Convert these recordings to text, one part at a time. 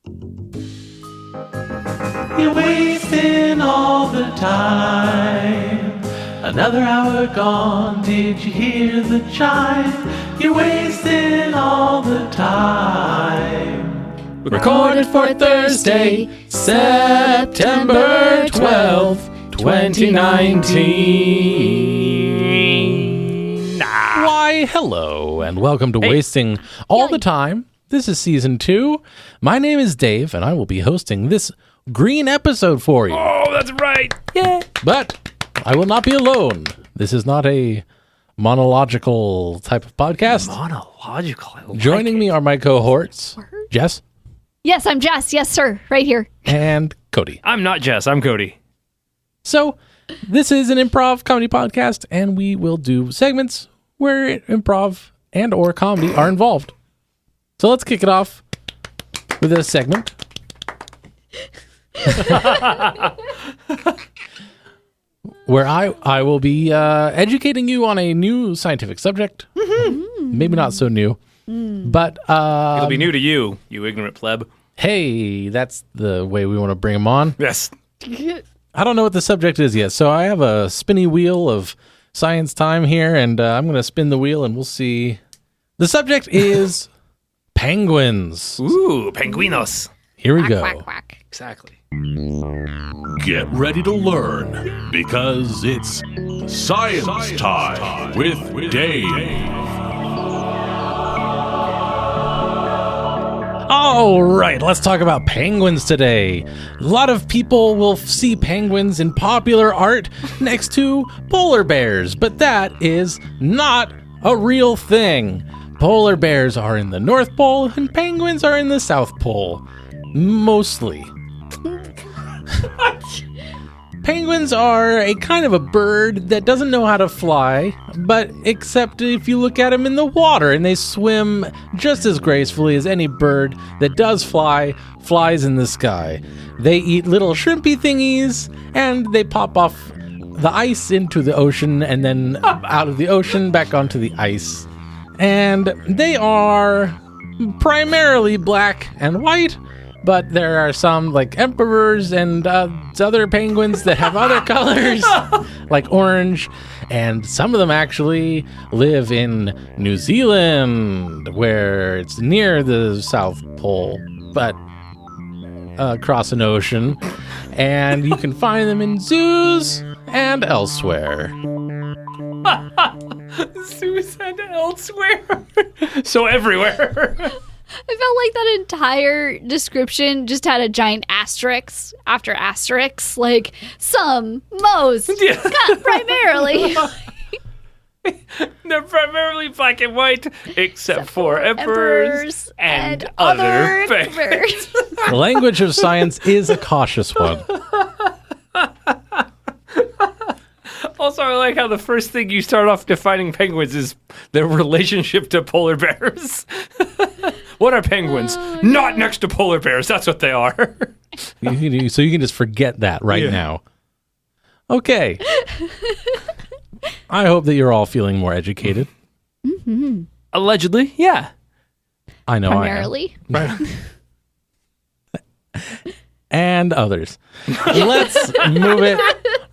You're wasting all the time. Another hour gone, did you hear the chime? You're wasting all the time. Recorded for Thursday, September 12th, 2019. Why, hello, and welcome to Wasting All the Time. This is Season 2. My name is Dave, and I will be hosting this green episode for you. Oh, that's right. Yeah. But I will not be alone. This is not a monological type of podcast. Monological. Joining me are my cohorts, Jess. Yes, I'm Jess. Yes, sir. Right here. And Cody. I'm not Jess. I'm Cody. So, this is an improv comedy podcast, and we will do segments where improv and or comedy are involved. So let's kick it off with a segment. Where I will be educating you on a new scientific subject. Maybe not so new. But It'll be new to you, you ignorant pleb. Hey, that's the way we want to bring them on. Yes. I don't know what the subject is yet, so I have a spinny wheel of science time here, and I'm going to spin the wheel, and we'll see. The subject is penguins. Ooh, penguinos. Here we go. Quack, quack. Exactly. Get ready to learn, because it's Science Time with Dave. All right, let's talk about penguins today. A lot of people will see penguins in popular art next to polar bears, but that is not a real thing. Polar bears are in the North Pole and penguins are in the South Pole. Mostly. Penguins are a kind of a bird that doesn't know how to fly, but except if you look at them in the water, and they swim just as gracefully as any bird that does fly, flies in the sky. They eat little shrimpy thingies, and they pop off the ice into the ocean, and then out of the ocean back onto the ice. And they are primarily black and white, but there are some, like emperors and other penguins that have other colors, like orange. And some of them actually live in New Zealand, where it's near the South Pole, but across an ocean. And you can find them in zoos and elsewhere. Zoos and elsewhere. So everywhere. I felt like that entire description just had a giant asterisk after asterisk, like some, most, primarily. They're primarily black and white, except for emperors and other birds. The language of science is a cautious one. Also, I like how the first thing you start off defining penguins is their relationship to polar bears. What are penguins? Not next to polar bears. That's what they are. So you can just forget that right now. Okay. I hope that you're all feeling more educated. Mm-hmm. Allegedly, yeah. I know Primarily. I am. And others. Let's move it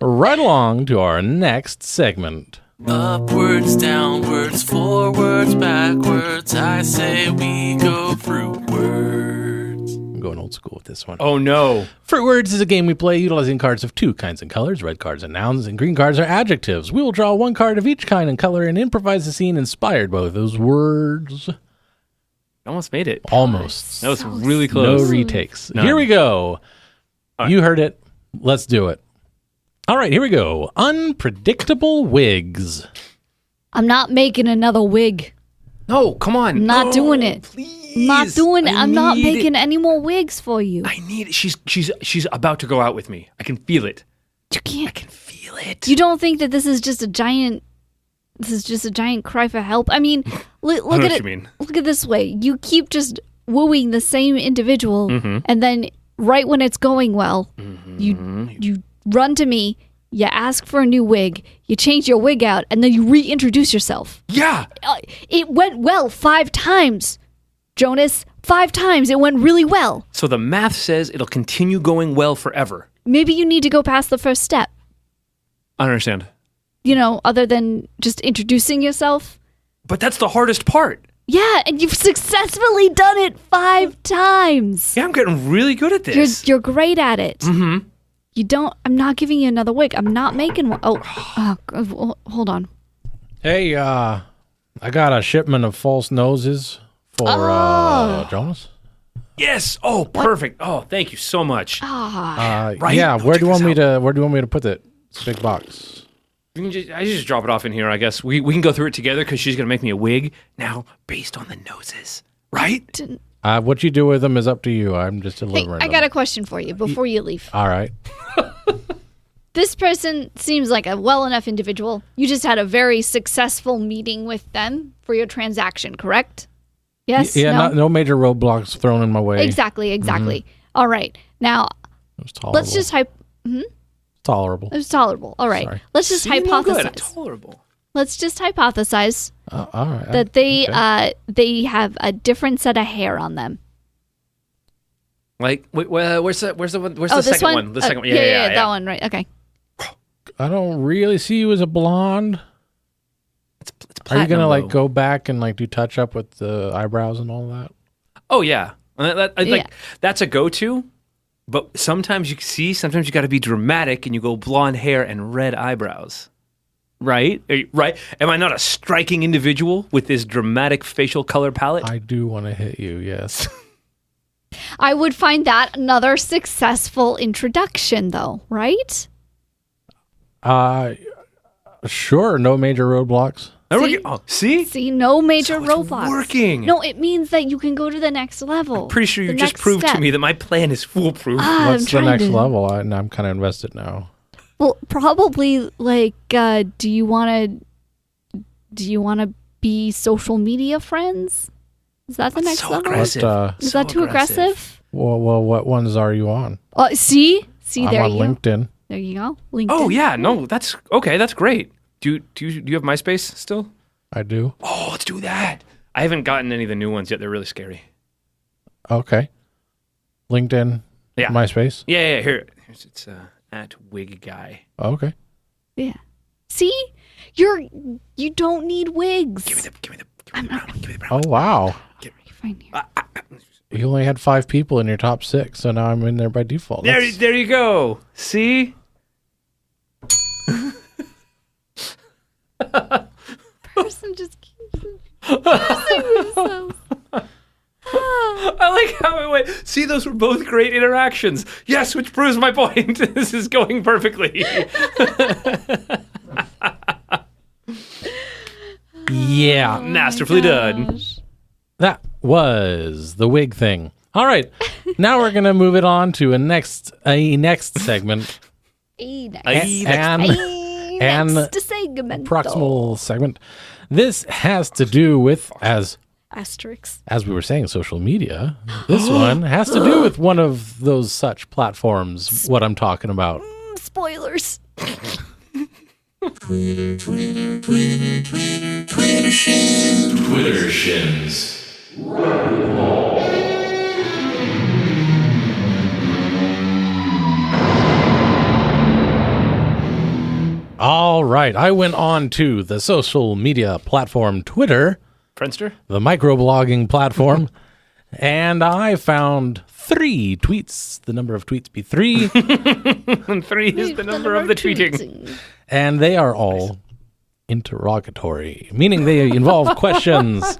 right along to our next segment. Upwards, downwards, forwards, backwards, I say we go Fruitwards. I'm going old school with this one. Oh, no. Fruitwards is a game we play utilizing cards of two kinds and colors. Red cards are nouns and green cards are adjectives. We will draw one card of each kind and color and improvise a scene inspired by those words. Almost made it. Almost. That was really close. No retakes. None. Here we go. Right. You heard it. Let's do it. All right, here we go. Unpredictable wigs. I'm not making another wig. No, come on. I'm not doing it. Please. I'm not doing it. I'm not need making any more wigs for you. I need it. She's about to go out with me. I can feel it. You can't. I can feel it. You don't think that this is just a giant cry for help? I mean, look I know at what it. you mean. Look at it this way. You keep just wooing the same individual, Mm-hmm. and then right when it's going well, you run to me, you ask for a new wig, you change your wig out, and then you reintroduce yourself. Yeah. It went well 5 times, Jonas. 5 times. It went really well. So the math says it'll continue going well forever. Maybe you need to go past the first step. I don't understand. Other than just introducing yourself. But that's the hardest part. Yeah, and you've successfully done it 5 times. Yeah, I'm getting really good at this. You're great at it. Mm-hmm. I'm not giving you another wig. I'm not making one. Oh, hold on. Hey, I got a shipment of false noses for Jonas. Yes. Oh, perfect. Oh, thank you so much. Right? Yeah, No, where do you check want this me to put it? It's a big box. I just drop it off in here, I guess. We can go through it together because she's going to make me a wig now based on the noses. Right? What you do with them is up to you. I'm just delivering I got a question for you before you leave. All right. This person seems like a well enough individual. You just had a very successful meeting with them for your transaction, correct? Yes? Yeah, no major roadblocks thrown in my way. Exactly. All right. Now, It was tolerable. let's just Tolerable. It was tolerable. All right. Sorry. Let's just See, no good. hypothesize. Tolerable. Let's just hypothesize All right. that they okay. they have a different set of hair on them. Like, where's the This second one? The second one. Yeah, that one, right? Okay. I don't really see you as a blonde. It's Are you platinum, gonna though. go back and do touch up with the eyebrows and all that? Oh yeah, Yeah. That's a go-to. But sometimes you got to be dramatic and you go blonde hair and red eyebrows. Right? Right? Am I not a striking individual with this dramatic facial color palette? I do want to hit you. Yes. I would find that another successful introduction, though, right? Sure. No major roadblocks. See? See, no major So it's roadblocks. working. No, it means that you can go to the next level. Pretty sure you The just next proved step. to me that my plan is foolproof. I'm What's the trying next to- level? I'm kind of invested now. Well, probably do you want to be social media friends? Is that the next so level? aggressive. Is So that too aggressive? Well, what ones are you on? See, I'm there on you go. LinkedIn. There you go. LinkedIn. Oh yeah, no, that's okay. That's great. Do you have MySpace still? I do. Oh, let's do that. I haven't gotten any of the new ones yet. They're really scary. Okay. LinkedIn. Yeah. MySpace. Yeah. It's at Wig Guy. Okay. Yeah. See, you don't need wigs. Give me the brown one. Give me the brown Oh wow. Fine here. You only had 5 people in your top 6, so now I'm in there by default. one. That's- There you go. See? Person just keeps embarrassing themselves. I like how it went. See, those were both great interactions. Yes, which proves my point. This is going perfectly. Yeah. Masterfully done. That was the wig thing. All right. Now we're going to move it on to a next segment. And next segment. Proximal segment. This has to do with, as Asterix. we were saying, social media. This one has to do with one of those such platforms, what I'm talking about. Spoilers. Twitter shins. All right. I went on to the social media platform Twitter, Friendster? the microblogging platform, and I found 3 tweets. The number of tweets be 3, And 3 is the number of the tweeting. and they are all interrogatory, meaning they involve questions.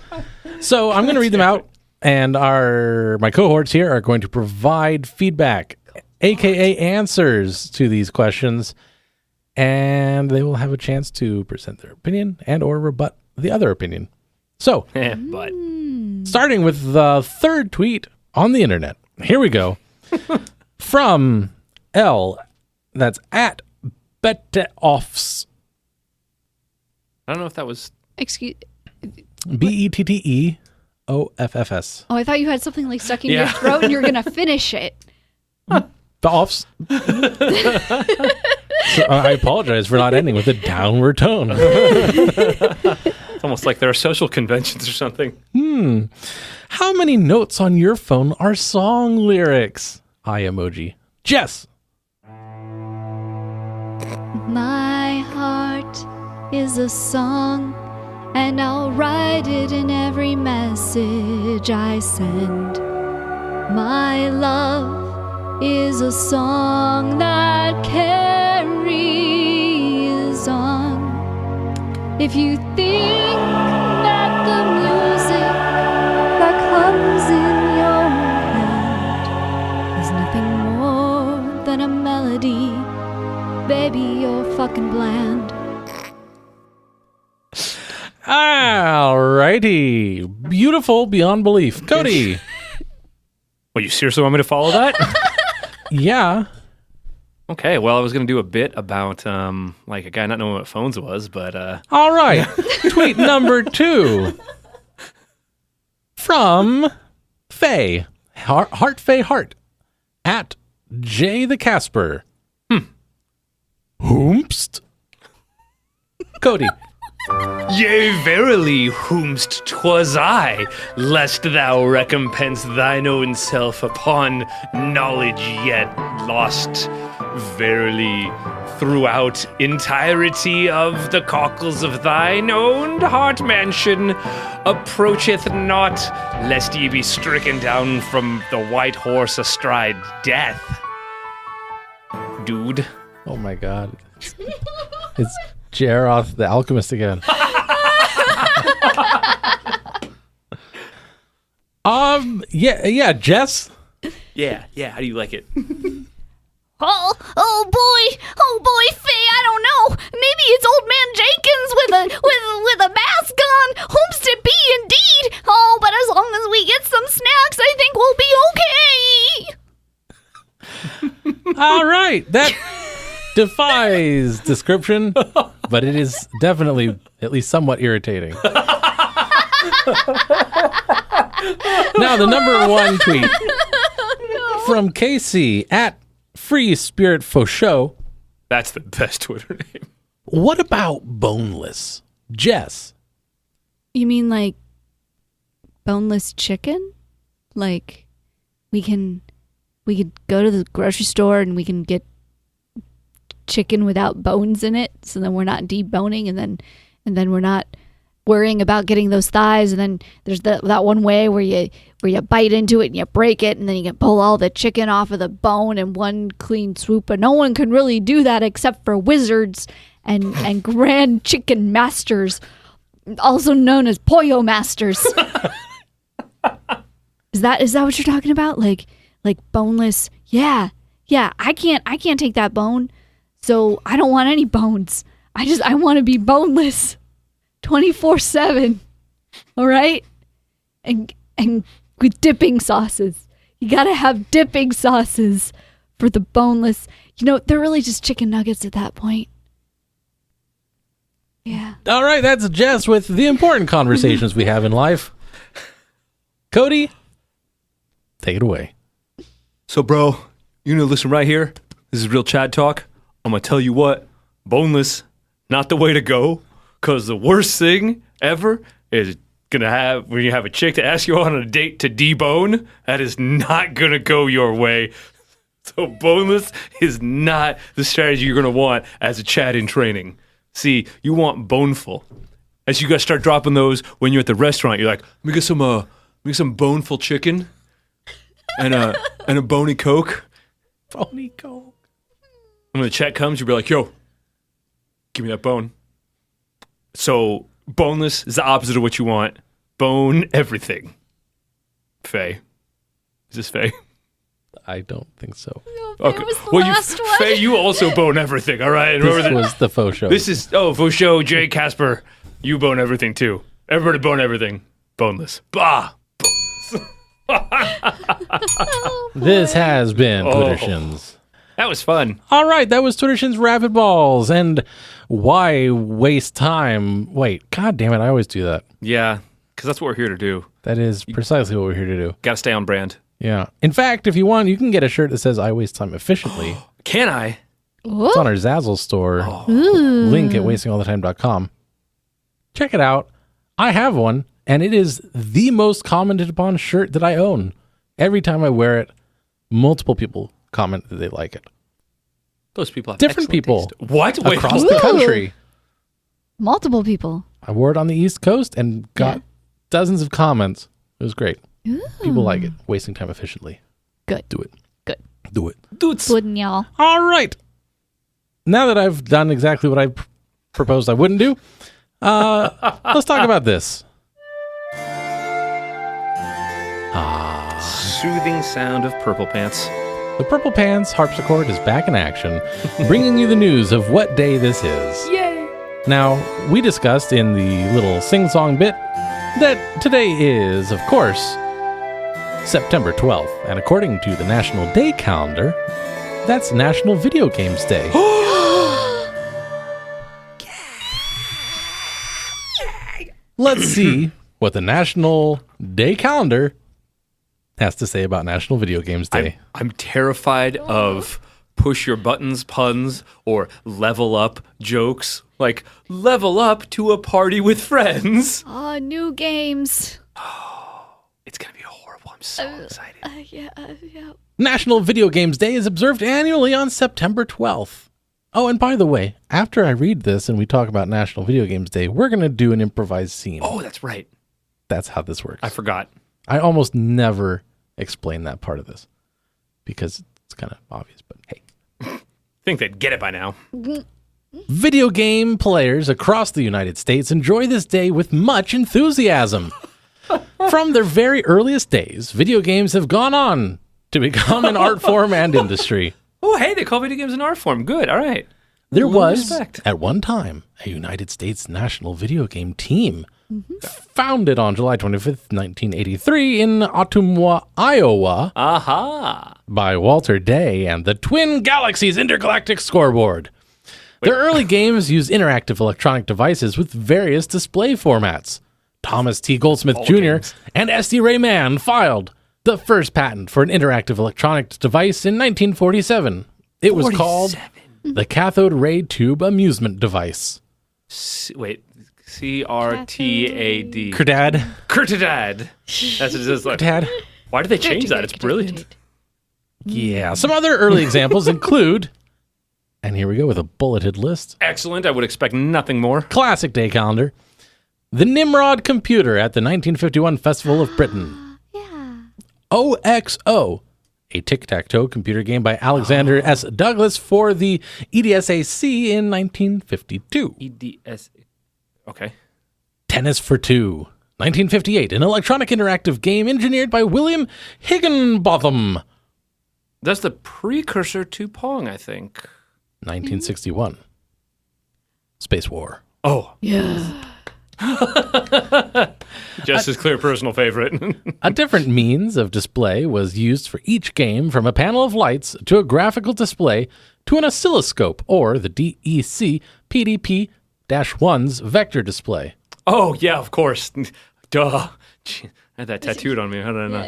So I'm going to read them out, and my cohorts here are going to provide feedback, aka answers to these questions, and they will have a chance to present their opinion and or rebut the other opinion. So, But starting with the 3rd tweet on the internet. Here we go. From L, that's at Betteoffs, I don't know if that was. Excuse. Betteoffs. Oh, I thought you had something like stuck in your Yeah. throat and you're gonna finish it. The offs. So, I apologize for not ending with a downward tone. It's Almost like there are social conventions or something. How many notes on your phone are song lyrics? Eye emoji. Jess. My heart is a song, and I'll write it in every message I send. My love is a song that carries on. If you think that the music that comes in your head is nothing more than a melody, baby, you're fucking bland. Alrighty. Beautiful beyond belief. Cody. Well, you seriously want me to follow that? Yeah. Okay, well, I was going to do a bit about, like, a guy not knowing what phones was, but, All right. Tweet number 2. From Faye. Heart Faye Heart. At J the Casper. Whomst. Cody. Yea, verily, whomst 'twas I, lest thou recompense thine own self upon knowledge yet lost. Verily, throughout entirety of the cockles of thine own heart mansion, approacheth not, lest ye be stricken down from the white horse astride death. Dude. Oh my god. It's Jaroth the Alchemist again. Yeah, Jess. Yeah, how do you like it? Oh boy, Faye, I don't know. Maybe it's Old Man Jenkins with a mask on. Whomst it be indeed? Oh, but as long as we get some snacks, I think we'll be okay. All right, that defies description, but it is definitely at least somewhat irritating. Now, the number 1 tweet from Casey at Free Spirit Faux. That's the best Twitter name. What about boneless? Jess. You mean like boneless chicken? Like we could go to the grocery store and we can get chicken without bones in it, so then we're not deboning, and then we're not worrying about getting those thighs, and then there's that one way where you bite into it and you break it, and then you can pull all the chicken off of the bone in one clean swoop, but no one can really do that except for wizards and grand chicken masters, also known as Pollo masters. Is that what you're talking about? Like boneless? Yeah, I can't take that bone. So I don't want any bones. I want to be boneless 24/7. All right? And with dipping sauces. You got to have dipping sauces for the boneless. You know, they're really just chicken nuggets at that point. Yeah. All right, that's Jess with the important conversations we have in life. Cody, take it away. So, bro, you know, listen right here. This is real Chad talk. I'm going to tell you what, boneless, not the way to go, because the worst thing ever is going to have, when you have a chick to ask you on a date to debone, that is not going to go your way. So boneless is not the strategy you're going to want as a Chad in training. See, you want boneful. As you guys start dropping those when you're at the restaurant, you're like, let me get some boneful chicken and a bony Coke. Bony Coke. And when the check comes, you'll be like, yo, give me that bone. So boneless is the opposite of what you want. Bone everything. Faye. Is this Faye? I don't think so. No, Okay. it was the Well, last one. Faye, you also bone everything, all right? This was the faux show. This is, faux show, Jay Casper. You bone everything, too. Everybody bone everything. Boneless. Bah! This has been Twittershins. That was fun. All right, that was Twittershins Rapidballs. And why waste time? Wait, god damn it, I always do that. Yeah, because that's what we're here to do. That is precisely what we're here to do. Got to stay on brand. Yeah. In fact, if you want, you can get a shirt that says I waste time efficiently. Can I? It's on our Zazzle store. Link at wastingallthetime.com. Check it out. I have one, and it is the most commented upon shirt that I own. Every time I wear it, multiple people comment that they like it. Those people have Different excellent people. taste. What? Wait, Across what? the country. Multiple people. I wore it on the East Coast and got dozens of comments. It was great. Ooh. People like it. Wasting time efficiently. Good. Do it. Good. Do it. Dudes. Good, y'all. All right. Now that I've done exactly what I proposed I wouldn't do, let's talk about this. Soothing sound of purple pants. The Purple Pants harpsichord is back in action, bringing you the news of what day this is. Yay! Now, we discussed in the little sing-song bit that today is, of course, September 12th, and according to the National Day calendar, that's National Video Games Day. Let's see what the National Day calendar has to say about National Video Games Day. I'm terrified of push your buttons puns or level up jokes. Like, level up to a party with friends. Oh, new games. It's going to be horrible. I'm so excited. Yeah. National Video Games Day is observed annually on September 12th. Oh, and by the way, after I read this and we talk about National Video Games Day, we're going to do an improvised scene. Oh, that's right. That's how this works. I forgot. I almost never explain that part of this because it's kind of obvious, but hey. I think they'd get it by now. Video game players across the United States enjoy this day with much enthusiasm. From their very earliest days, video games have gone on to become an art form and industry. Oh, hey, they call video games an art form. Good. All right. There was, respect. at one time, a United States national video game team founded on July 25th, 1983 in Ottumwa, Iowa Aha. by Walter Day and the Twin Galaxies Intergalactic Scoreboard. Their early games used interactive electronic devices with various display formats. Thomas T. Goldsmith All Jr. games. and S.D. Ray Mann filed the first patent for an interactive electronic device in 1947. It was called the Cathode Ray Tube Amusement Device. Wait. CRTAD. Curdad. Curtadad. That's what it is. Like, Dad. why did they change that? It's brilliant. Yeah. Some other early examples include, and here we go with a bulleted list. Excellent. I would expect nothing more. Classic day calendar. The Nimrod computer at the 1951 Festival of Britain. Yeah. OXO, a tic-tac-toe computer game by Alexander S. Douglas for the EDSAC in 1952. EDS. Okay. Tennis for Two, 1958, an electronic interactive game engineered by William Higginbotham. That's the precursor to Pong, I think. 1961. Space War. Oh. Yeah. Just as clear personal favorite. A different means of display was used for each game, from a panel of lights to a graphical display to an oscilloscope, or the DEC PDP-1's vector display. Oh, yeah, of course. Duh. Gee, I had that tattooed on me. How did I not?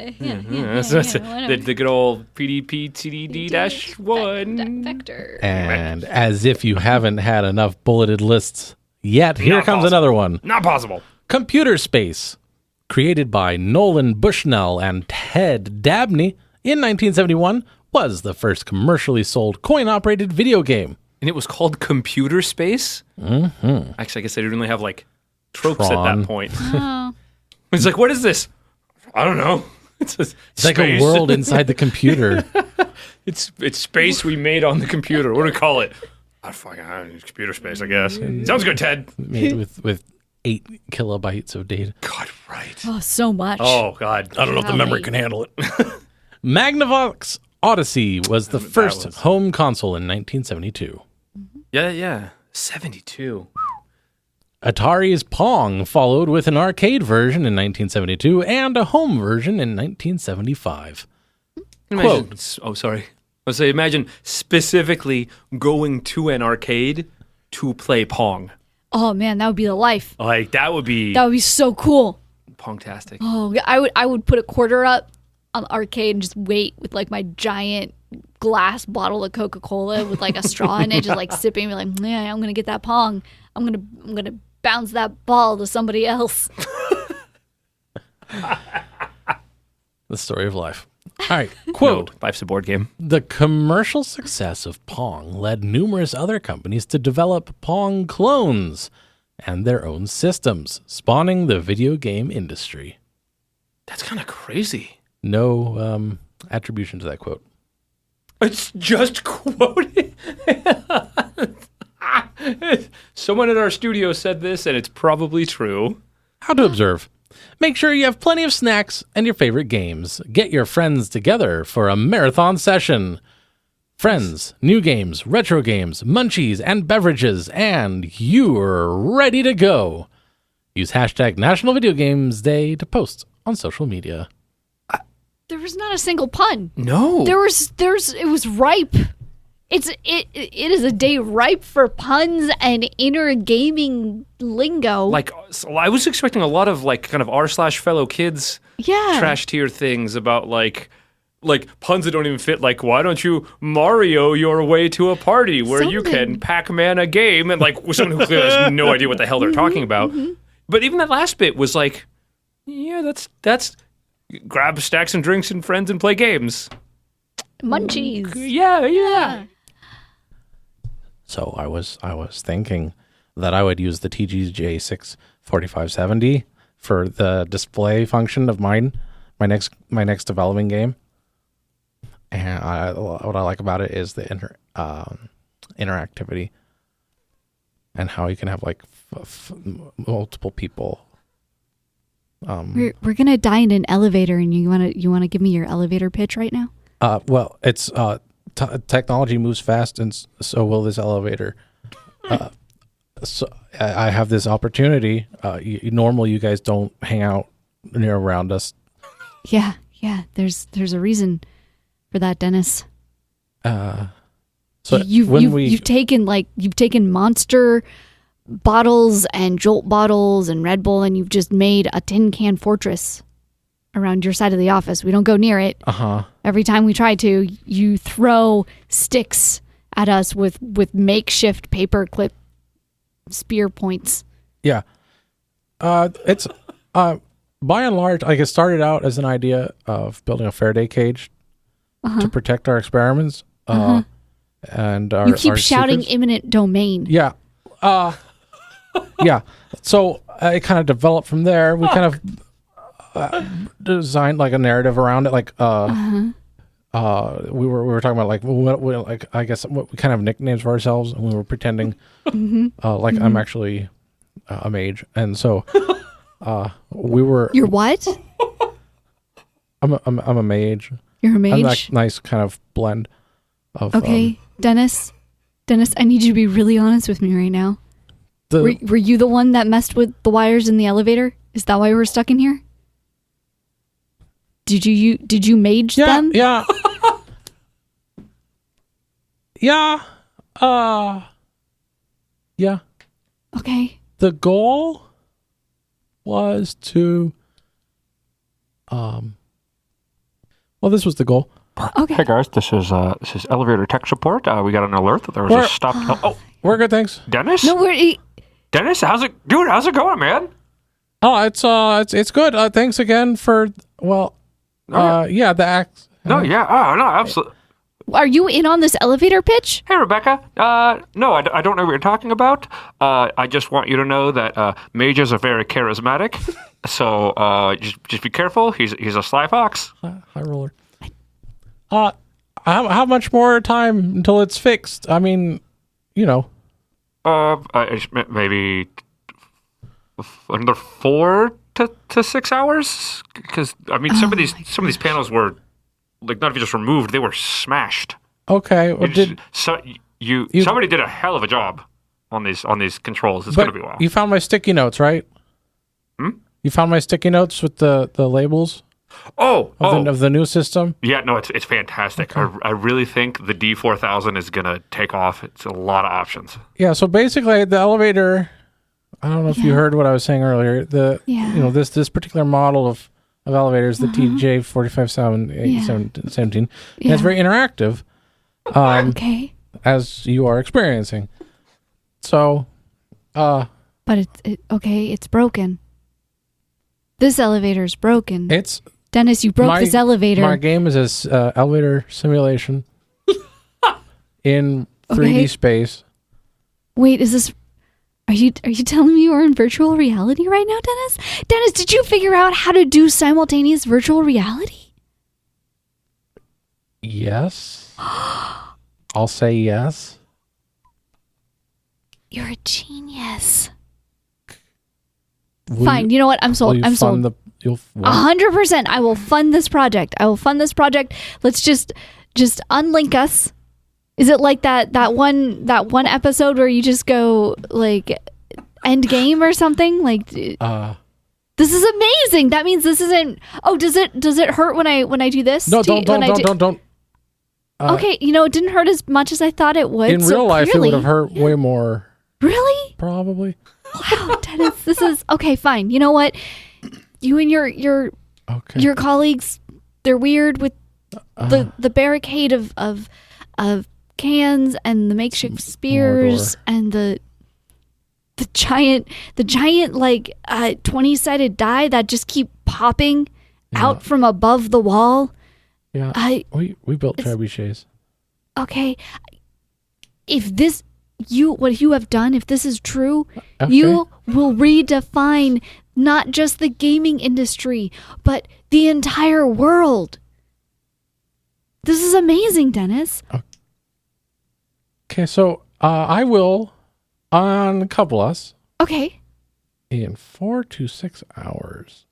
The good old PDP-TDD-1. Vector. And as if you haven't had enough bulleted lists yet, here Not comes possible. another one. Not possible. Computer Space, created by Nolan Bushnell and Ted Dabney in 1971, was the first commercially sold coin-operated video game. And it was called Computer Space? Mm-hmm. Actually, I guess they didn't really have, like, tropes Tron. at that point. Oh. It's like, what is this? I don't know. It's Like a world inside the computer. It's space we made on the computer. What do we call it? Computer space, I guess. Sounds good, Ted. Made with 8 kilobytes of data. God, right. Oh, so much. Oh, God. I don't know if the memory can handle it. Magnavox Odyssey was the first home console in 1972. Yeah. 72. Atari's Pong followed with an arcade version in 1972 and a home version in 1975. Quote. Oh, sorry. Let's say, imagine specifically going to an arcade to play Pong. Oh man, that would be the life. Like, that would be That would be so cool. Pong-tastic. Oh, I would put a quarter up on the arcade and just wait with like my giant glass bottle of Coca-Cola with like a straw in it, just like sipping, be like, yeah, I'm gonna get that Pong. I'm gonna bounce that ball to somebody else. The story of life. All right, quote. No, life's a board game. The commercial success of Pong led numerous other companies to develop Pong clones and their own systems, spawning the video game industry. That's kind of crazy. No attribution to that quote. It's just quoted. Someone at our studio said this, and it's probably true. How to observe. Make sure you have plenty of snacks and your favorite games. Get your friends together for a marathon session. Friends, new games, retro games, munchies, and beverages, and you're ready to go. Use hashtag National Video Games Day to post on social media. There was not a single pun. No. It was ripe. It is a day ripe for puns and inner gaming lingo. Like, so I was expecting a lot of like kind of r/fellow kids trash tier things about like puns that don't even fit. Like, why don't you Mario your way to a party where you can Pac-Man a game, and like someone who clearly has no idea what the hell they're talking about. But even that last bit was like, yeah, that's grab stacks and drinks and friends and play games. Munchies. Yeah. So I was thinking that I would use the TGJ6 4570 for the display function of my next developing game. And what I like about it is the interactivity and how you can have like multiple people. We're gonna die in an elevator, and you wanna give me your elevator pitch right now? Well, it's technology moves fast, and so will this elevator. So I have this opportunity. Normally, you guys don't hang out near around us. Yeah. There's a reason for that, Dennis. So you've taken Monster bottles and Jolt bottles and Red Bull, and you've just made a tin can fortress around your side of the office. We don't go near it. Every time we try to, you throw sticks at us with makeshift paper clip spear points. Yeah. It's by and large, like, it started out as an idea of building a Faraday cage to protect our experiments. And you keep our shouting secrets. imminent domain. Yeah. Yeah. So it kind of developed from there. We kind of designed like a narrative around it. Like, we were talking about like, what I guess what kind of nicknames for ourselves, and we were pretending like I'm actually a mage, and so we were. You're what? I'm a mage. You're a mage. I'm like nice kind of blend of. Okay, Dennis, I need you to be really honest with me right now. Were you the one that messed with the wires in the elevator? Is that why we're stuck in here? Did you mage them? Yeah. Yeah. Yeah. Okay. The goal was to well, this was the goal. Okay. Hey guys, this is elevator tech support. We got an alert that there was a stop. Oh, we're good, thanks. Dennis. No, Dennis, how's it going, man? Oh, it's good. Thanks again for yeah, the act. No, yeah, no, absolutely. are you in on this elevator pitch? Hey, Rebecca. No, I don't know what you're talking about. I just want you to know that mages are very charismatic. So just be careful. He's a sly fox. High roller. How much more time until it's fixed? I mean, you know. Maybe another 4 to 6 hours. Because I mean, some of these panels were like not even just removed; they were smashed. Okay. Well, somebody did a hell of a job on these controls. It's gonna be a while. You found my sticky notes, right? You found my sticky notes with the labels. Of the new system. Yeah, no, it's fantastic. Okay. I really think the D4000 is gonna take off. It's a lot of options. Yeah. So basically, the elevator. I don't know if you heard what I was saying earlier. This particular model of elevators, the TJ 4517, and it's very interactive. Okay. As you are experiencing. So, But it's broken. This elevator's broken. It's Dennis, you broke this elevator. My game is a elevator simulation in 3D space. Wait, is this? Are you telling me you're in virtual reality right now, Dennis? Dennis, did you figure out how to do simultaneous virtual reality? Yes. I'll say yes. You're a genius. Fine. You know what? I'm sold. I'm sold. 100%. I will fund this project. Let's just unlink us. Is it like that one episode where you just go like end game or something? Like this is amazing. That means this isn't. Oh, does it hurt when I do this? No, don't. Okay, it didn't hurt as much as I thought it would. In real life, it would have hurt way more. Really? Probably. Wow, Dennis, this is okay. Fine. You know what? You and your colleagues, they're weird with the barricade of cans and the makeshift spears and the giant like 20-sided die that just keep popping out from above the wall. Yeah, we built trebuchets. Okay, if what you have done, if this is true, you will redefine not just the gaming industry, but the entire world. This is amazing, Dennis. Okay, so I will uncouple us. Okay. In 4 to 6 hours.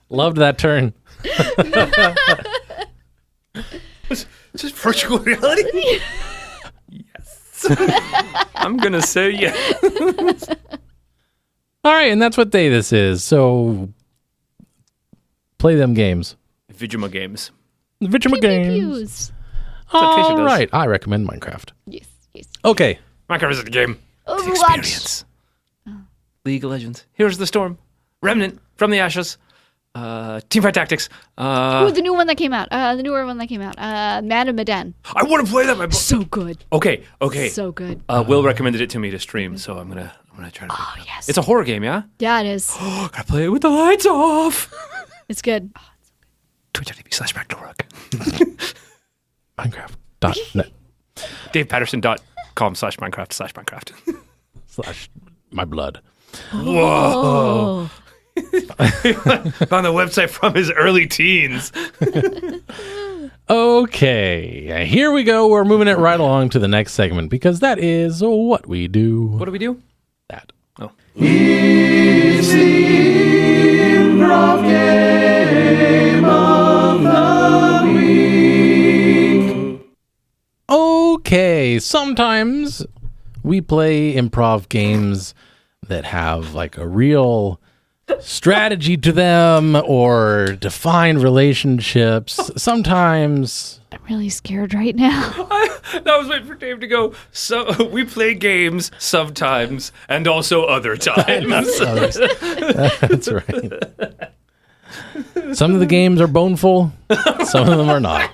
Loved that turn. Just virtual reality? Yes. I'm going to say yes. All right, and that's what day this is. So play them games. Vigima games. Vigima games. what Tasha does. All right, I recommend Minecraft. Yes. Okay. Minecraft is the game. Overwatch. The experience. League of Legends. Here's the Storm. Remnant from the Ashes. Teamfight Tactics. The new one that came out. The newer one that came out. Madame Maden. I want to play that. So good. Okay. So good. Will recommended it to me to stream, so I'm gonna try to. Oh yes. It's a horror game, yeah. Yeah, it is. Gotta play it with the lights off. It's good. Twitch.tv/backdoorrock. Minecraft.net. DavePatterson.com/Minecraft/Minecraft. /my blood. Whoa. Found the website from his early teens. Okay, here we go. We're moving it right along to the next segment because that is what we do. What do we do? That. Oh. It's the Improv Game of the Week. Okay, sometimes we play improv games that have like a real strategy to them or defined relationships. Sometimes I'm really scared right now. I was waiting for Dave to go. So we play games sometimes and also other times. That's right. Some of the games are boneful, some of them are not.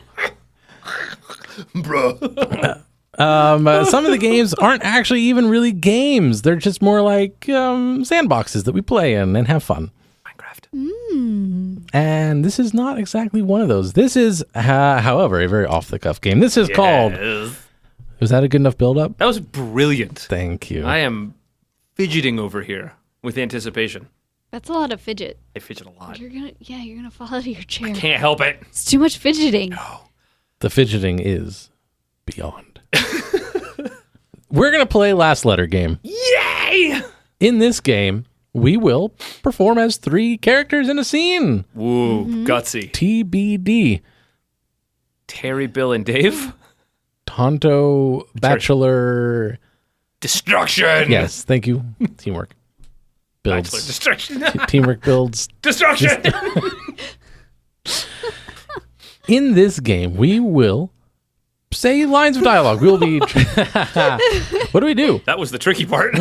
Bro. Some of the games aren't actually even really games. They're just more like sandboxes that we play in and have fun. Minecraft. And this is not exactly one of those. This is, however, a very off-the-cuff game. This is called... Was that a good enough build-up? That was brilliant. Thank you. I am fidgeting over here with anticipation. That's a lot of fidget. I fidget a lot. You're gonna fall out of your chair. Can't help it. It's too much fidgeting. No. The fidgeting is beyond. We're going to play Last Letter Game. Yay! In this game, we will perform as 3 characters in a scene. Woo, gutsy. TBD. Terry, Bill, and Dave. Tonto, Bachelor. Destruction. Yes, thank you. Teamwork. Builds. Bachelor. Destruction. Teamwork builds. Destruction. In this game, we will say lines of dialogue. We'll be... What do we do? That was the tricky part.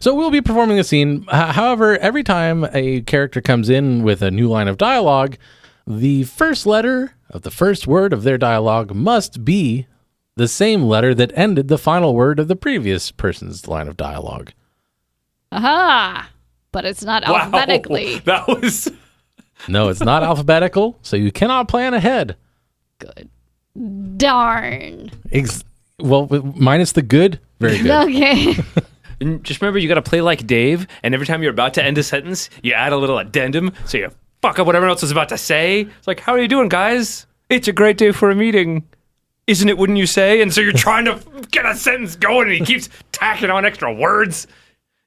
So we'll be performing a scene. However, every time a character comes in with a new line of dialogue, the first letter of the first word of their dialogue must be the same letter that ended the final word of the previous person's line of dialogue. Aha! But it's not alphabetically. That was... No, it's not alphabetical, so you cannot plan ahead. Good. Darn. Well, minus the good, very good. Okay. And just remember, you got to play like Dave, and every time you're about to end a sentence, you add a little addendum, so you fuck up what everyone else is about to say. It's like, how are you doing, guys? It's a great day for a meeting. Isn't it, wouldn't you say? And so you're trying to get a sentence going, and he keeps tacking on extra words.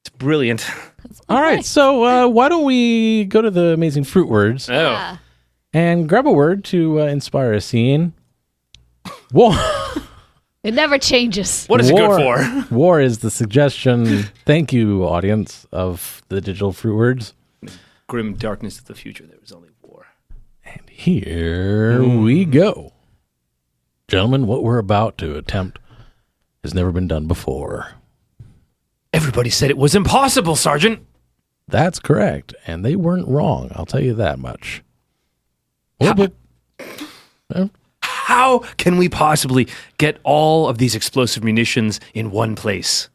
It's brilliant. All right, so why don't we go to the amazing Fruitwards Oh. and grab a word to inspire a scene. War. It never changes. What is it good for? War is the suggestion. Thank you, audience of the digital Fruitwards. Grim darkness of the future, there was only war. And here we go. Gentlemen, what we're about to attempt has never been done before. Everybody said it was impossible, Sergeant. That's correct, and they weren't wrong. I'll tell you that much. How can we possibly get all of these explosive munitions in one place?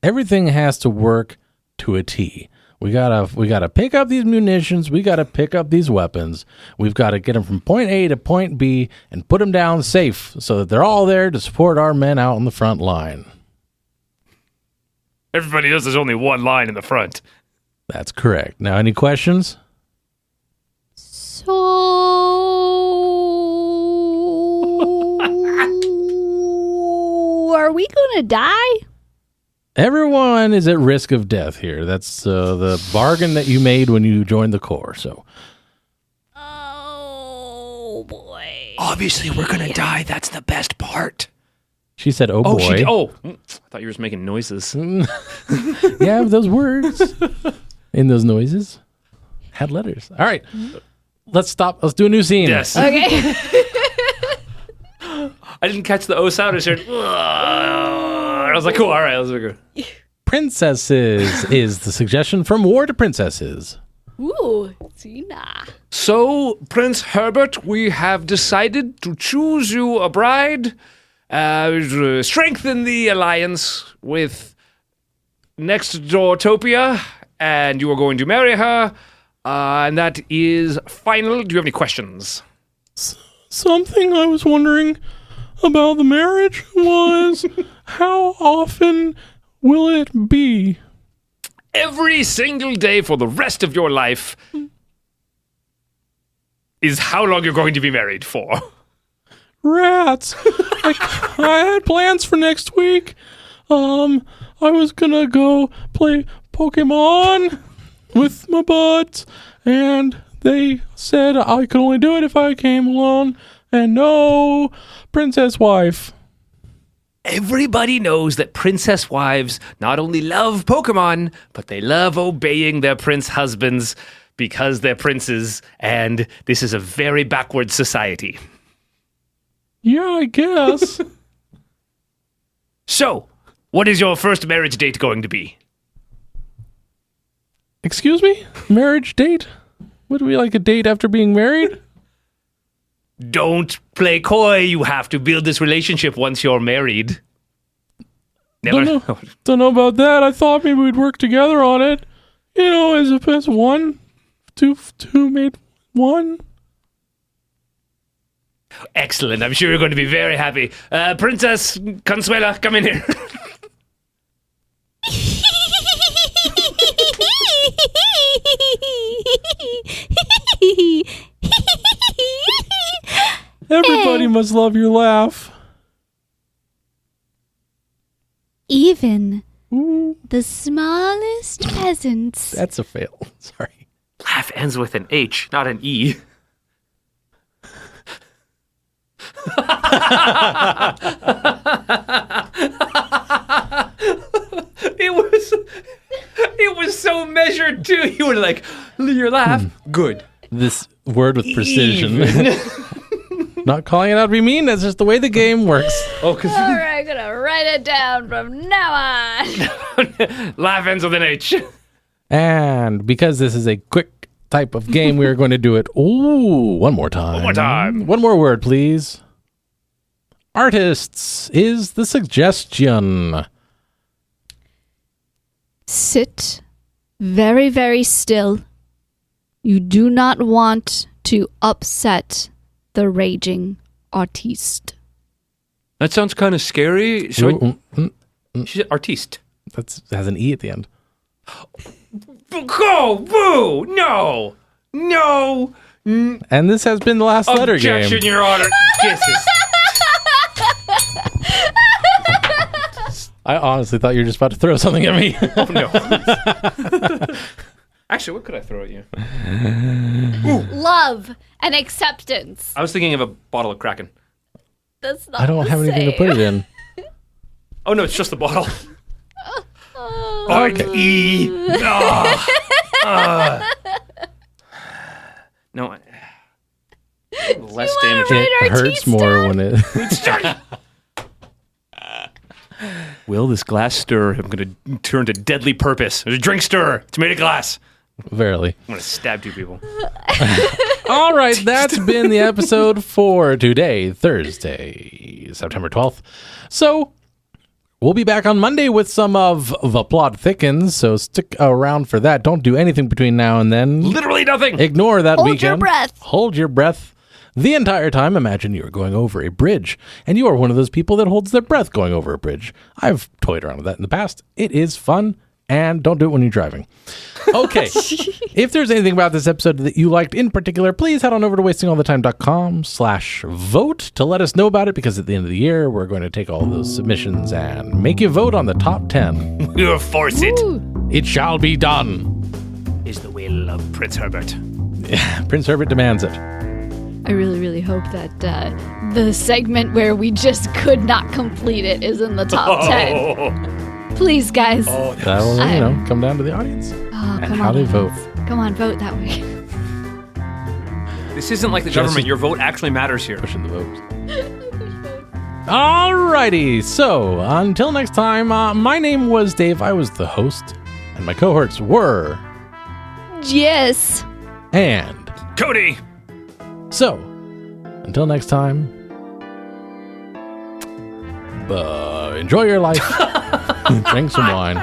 Everything has to work to a T. We gotta pick up these munitions. We gotta pick up these weapons. We've got to get them from point A to point B and put them down safe so that they're all there to support our men out on the front line. Everybody knows there's only one line in the front. That's correct. Now, any questions? So, are we gonna die? Everyone is at risk of death here. That's the bargain that you made when you joined the Corps. So, Oh boy. Obviously, we're going to die. That's the best part. she said, "Oh boy." I thought you were just making noises. Yeah, those words in those noises had letters. All right, let's stop. Let's do a new scene. Yes. Okay. I didn't catch the O sound. I just heard, I was like, cool, all right, let's go. Princesses is the suggestion from War to Princesses. Ooh, Tina. So, Prince Herbert, we have decided to choose you a bride, strengthen the alliance with next door Topia, and you are going to marry her, and that is final. Do you have any questions? Something I was wondering about the marriage was how often will it be? Every single day for the rest of your life is how long you're going to be married for. Rats. I had plans for next week. I was gonna go play Pokemon with my buds, and they said I could only do it if I came alone, and no princess wife. Everybody knows that princess wives not only love Pokemon, but they love obeying their prince husbands because they're princes, and this is a very backward society. Yeah, I guess. So, what is your first marriage date going to be? Excuse me? Marriage date? Would we like a date after being married? Don't play coy. You have to build this relationship once you're married. Never. Don't know about that. I thought maybe we'd work together on it. You know, as one, two made one. Excellent. I'm sure you're going to be very happy. Princess Consuela, come in here. Everybody must love your laugh. Even Ooh, the smallest peasants. that's a fail. Sorry. Laugh ends with an H, not an E. It was so measured too. You were like, your laugh, good. This word with precision. Not calling it out to be mean. That's just the way the game works. Oh, because All right, I'm gonna write it down from now on. laugh ends with an H. And because this is a quick type of game, we are going to do it. Ooh, one more time. One more time. One more word, please. Artists is the suggestion. Sit very, very still. You do not want to upset the raging artiste. That sounds kind of scary. So she's artiste. That has an E at the end. Go! Boo! No! No! And this has been the last letter game. Objection, Your Honor. Kisses. I honestly thought you were just about to throw something at me. Oh, no. Actually, what could I throw at you? Love and acceptance. I was thinking of a bottle of Kraken. That's not I don't have anything to put it in. Oh, no, it's just the bottle. Okay. E. No. Less damage. It hurts more when it... Will this glass stir? I'm going to turn to deadly purpose. There's a drink stir. It's made of glass. Verily. I'm going to stab 2 people. All right, that's been the episode for today, Thursday, September 12th. So, we'll be back on Monday with some of The Plot Thickens, so stick around for that. Don't do anything between now and then. Literally nothing. Ignore that weekend. Hold your breath. Hold your breath. The entire time, imagine you are going over a bridge, and you are one of those people that holds their breath going over a bridge. I've toyed around with that in the past. It is fun, and don't do it when you're driving. Okay. If there's anything about this episode that you liked in particular, please head on over to wastingallthetime.com/vote to let us know about it, because at the end of the year, we're going to take all those submissions and make you vote on the top 10. We'll force it. It shall be done. Is the will of Prince Herbert. Prince Herbert demands it. I really, really hope that the segment where we just could not complete it is in the top 10. Please, guys. Oh, That will, come down to the audience and come how on, they vote. audience. Come on, vote that way. this isn't like the government. Your vote actually matters here. Pushing the votes. Alrighty, so until next time, my name was Dave. I was the host, and my cohorts were Yes. and Cody. So until next time, enjoy your life. Drink some wine.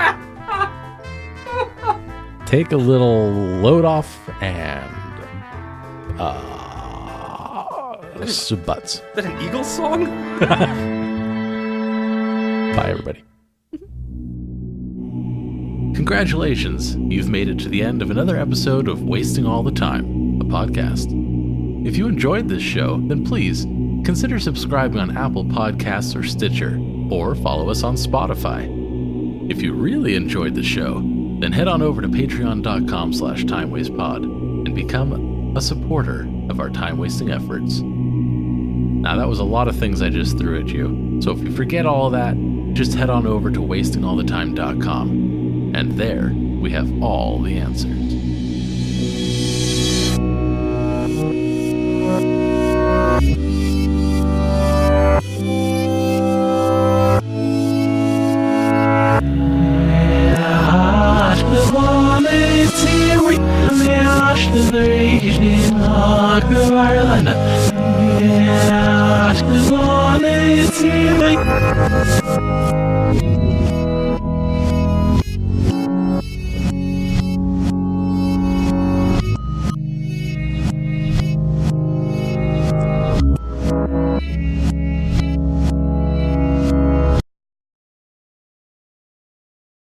Take a little load off and butts. Is that an Eagles song? Bye, everybody. Congratulations, you've made it to the end of another episode of Wasting All the Time, a podcast. If you enjoyed this show, then please consider subscribing on Apple Podcasts or Stitcher, or follow us on Spotify. If you really enjoyed the show, then head on over to patreon.com/timewastepod and become a supporter of our time-wasting efforts. Now, that was a lot of things I just threw at you, so if you forget all that, just head on over to wastingallthetime.com, and there we have all the answers. Ireland.